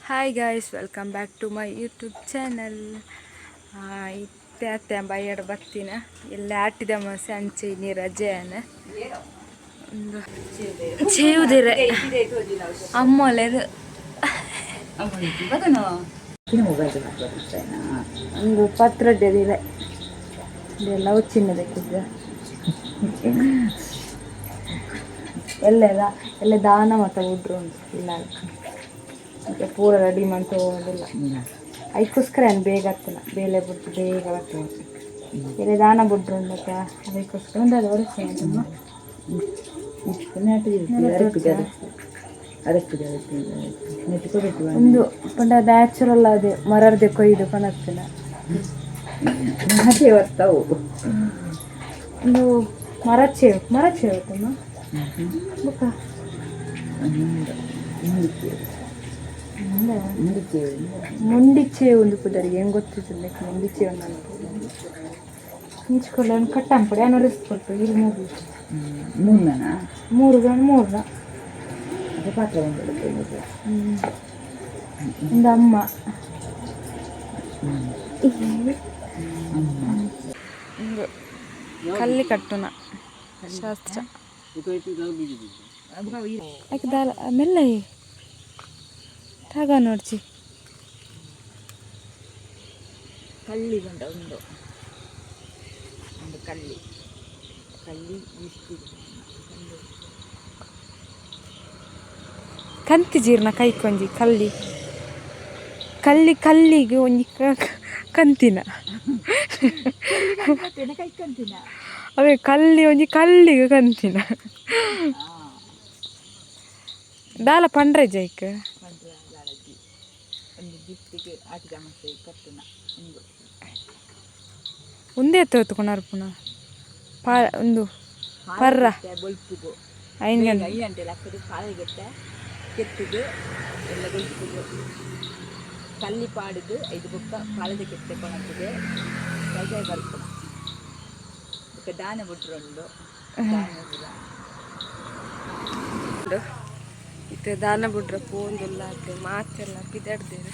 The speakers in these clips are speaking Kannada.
Hi guys, welcome back to my YouTube channel. ಇತ್ತೆ ಬೈಯಡ ಬತ್ತಿನ ಎಲ್ಲ ಆಟಿದ ಮಸಿ ಅಂಚೆ ನೀ ರಜೆಯನ ಒಂದು ಚೇವುದಿರೆ ಅಮ್ಮೋಲೆರು ಒಂದು ಪತ್ರಡ್ಡಿದೆ ಇದೆಲ್ಲ ಉಚ್ಚಿನದಕ್ಕಿದ್ದ ಎಲ್ಲ ದಾನ ಮತ್ತು ಉಡ್ರು ಉಂಟು ಇಲ್ಲ ಮತ್ತೆ ಪೂರ ರೆಡಿ ಮಾಡಿ ತಗೋದಿಲ್ಲ ಅದಕ್ಕೋಸ್ಕರ ಏನು ಬೇಗ ಆಗ್ತಿಲ್ಲ ಬೇಳೆ ಬಿಟ್ಟು ಬೇಗ ಬರ್ತದೆ ಎಲ್ಲ ದಾನ ಬಿಟ್ರು ಮತ್ತೆ ಅದಕ್ಕೋಸ್ಕರ ಒಂದು ಅದು ಒರೆಸ್ತೀನಿ ಒಂದು ಪಂಡ ನ್ಯಾಚುರಲ್ ಅದೇ ಮರರ್ದೆ ಕೊಯ್ದು ಪನತ್ತಿನ ಅದೇ ಬರ್ತಾವು ಒಂದು ಮರಚೇವು ತಮ್ಮ ಮುಂಡಿಚ್ಚೆ ಒಂದು ಪುದರಿಗೆ ಹೆಂಗೆ ಗೊತ್ತಿಲ್ಲ ಮುಂಡಿಚ್ಚೆ ಒಂದು ಹಿಂಚ್ಕೊಳ್ಳಿ ಒಂದು ಕಟ್ಟಂಪುಡಿ ಏನೋ ರಿಸ್ಕೊಟ್ಟು ಇಲ್ಲಿ ಮೂರು ಪಾತ್ರ ಒಂದು ಅಮ್ಮ ಕಲ್ಲಿ ಕಟ್ಟುನ ಶಾಸ್ತ್ರ ಮೆಲ್ಲ ತಾಗ ನೋಡ್ಚಿ ಕಳ್ಳಿ ಬಂದ ಒಂದು ಕಳ್ಳಿ ಕಂತಿ ಜೀರ್ಣ ಕೈಕೊಂಜಿ ಕಲ್ಲಿಗೆ ಒಂಜಿ ಕಂತಿನ ಅವೇ ಒಂಜಿ ಕಲ್ಲಿಗೆ ಕಂತಿನ ದಾಲ ಪಂಡ್ರೆ ಜೈಕ್ ಒಂದೇ ತೋತ್ಕೊಂಡಾರ ಪುನಃ ಒಂದು ಪರ್ರ ಐದು ಗಂಟೆ ಕೆತ್ತಿಗೆ ಎಲ್ಲ ಗೊತ್ತಿಗೆ ಕಲ್ಲಿ ಪಾಡಿದು ಐದು ಬುಕ್ಕ ಪಾಳದ ಕೆತ್ತೆ ಕೊಣತ್ತಿಗೆ ಕೈ ಬರ್ತು ಬುಕ್ಕ ದಾನ ಬಿಟ್ರು ಇತ್ತೆ ದಾನ ಬಿಟ್ರೆ ಪೋಂದುಲ್ಲ ಅತ್ತೆ ಮಾತೆಲ್ಲ ಬಿದ್ದಾಡ್ದೇವೆ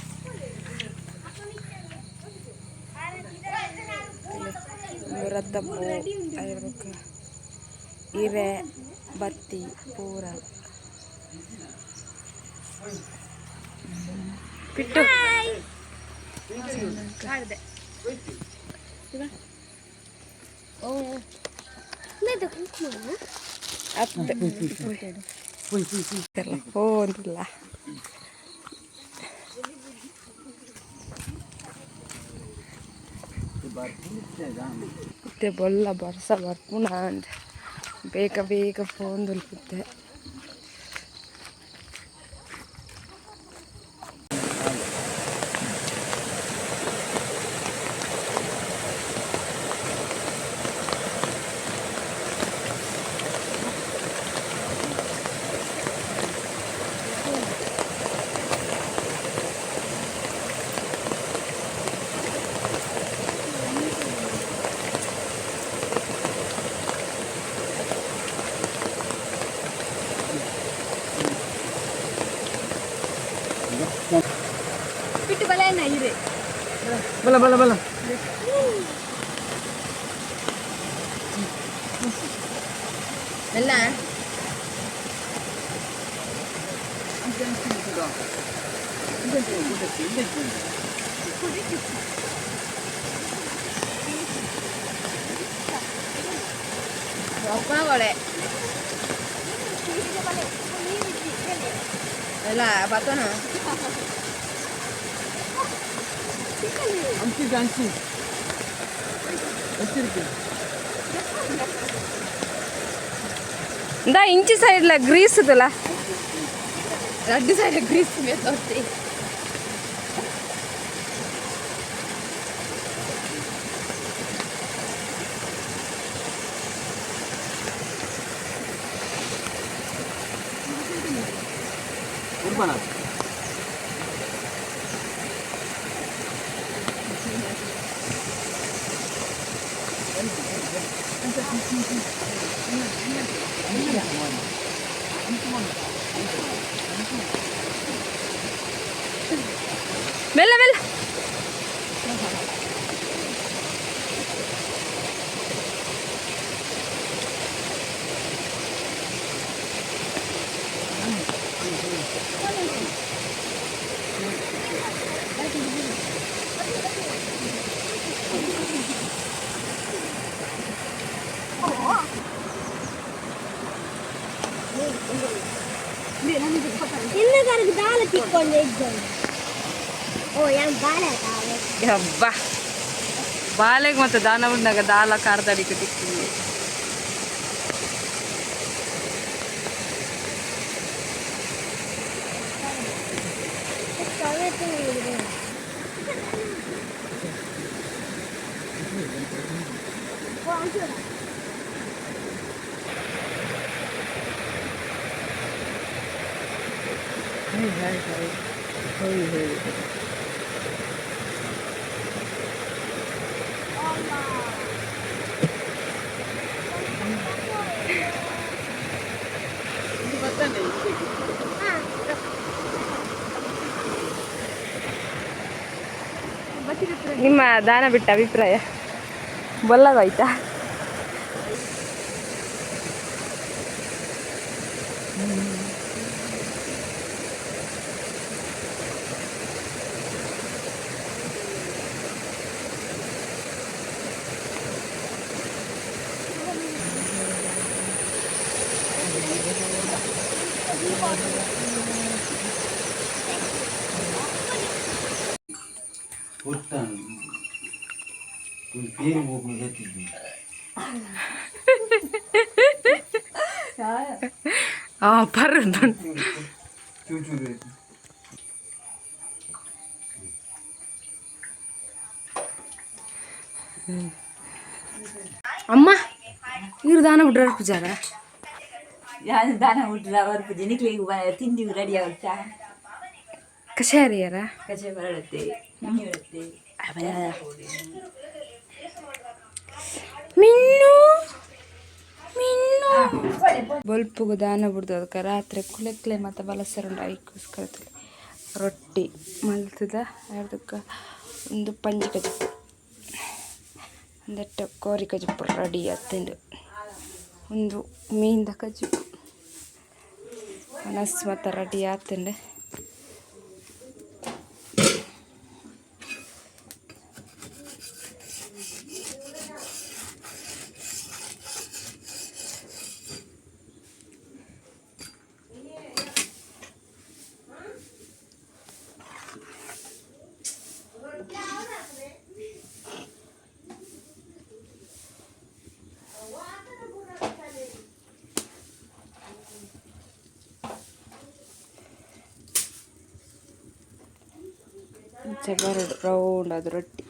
ರದ್ದಪ್ಪು ಇರ್ಬೇಕು ಹಿರೆ ಬತ್ತಿ ಪೂರ ಬಿಟ್ಟು ಹೋಗಿಲ್ಲ ಮತ್ತೆ ಬೊಲ್ಲ ಬರ್ಸ ಬರ್ಪುನ ಅಂದ ಬೇಗ ಫೋನ್ ತಲುಪುತ್ತೆ ಬಿಟ್ಟು ಬಲ ಇರೆ ಬಲ ಎಲ್ಲ ಎಲ್ಲ ಬತ್ತನ दा इंची साइडला ग्रीस तुला ரெண்டு சைடு கிரீஸ் மேத்தோத்தி உர்பனா ಮೆಲ್ಲ ಮೆಲ್ಲ. ಹಬ್ಬ ಬಾಲೆಗೆ ಮತ್ತೆ ದಾನ ಉಂಡಾಗ ದಾಲ ಕಾರ್ದಾಡಿ ಕಟ್ಟಿಕ್ತೀವಿ. ನಿಮ್ಮ ದಾನ ಬಿಟ್ಟ ಅಭಿಪ್ರಾಯ ಬಲ್ಲವಾಯ್ತಾ? ಪರ್ದು ಅಮ್ಮ ಇವ್ರು ದಾನ ಬಿಡ್ರ ಪೂಜಾರ ಯಾರು ದಾನ ಬಿಟ್ರೆ ಅವ್ರ ಪೂಜೆ ನಿಕ್ಲಿಗೆ ತಿಂದಿವಿ ರೆಡಿ ಆಗುತ್ತಾ? ಕಷಾರಿಯಾರ ಕಚೆ ಬರತ್ತೆ ನಿಮ್ಮಿ ಬರುತ್ತೆ. ಮಿನ್ನು ಮಿನ್ನು ಬಲ್ಪುಗು ದಾನ ಬಿಡ್ದು ಅದಕ್ಕೆ ರಾತ್ರಿ ಕುಲೆಕ್ಲೆ ಮತ್ತು ಬಲಸರುಂಡ ಐಕೋಸ್ಕರ ರೊಟ್ಟಿ ಮಲ್ತದ ಅದಕ್ಕೆ ಒಂದು ಪಂಜಿ ಕಜಿಪ್ಪು ಒಂದೆಟ್ಟು ಕೋರಿ ಕಜಿಪ್ಪು ರೆಡಿ ಹತ್ತಿಂದು ಒಂದು ಮೀನ್ದ ಕಜಿಪ್ಪು ಮನಸ್ಸು ಮತ್ತು ರೆಡಿ ಆತಂಡು ಬರಡು ರೌಂಡ್ ಅದು ರೊಟ್ಟಿ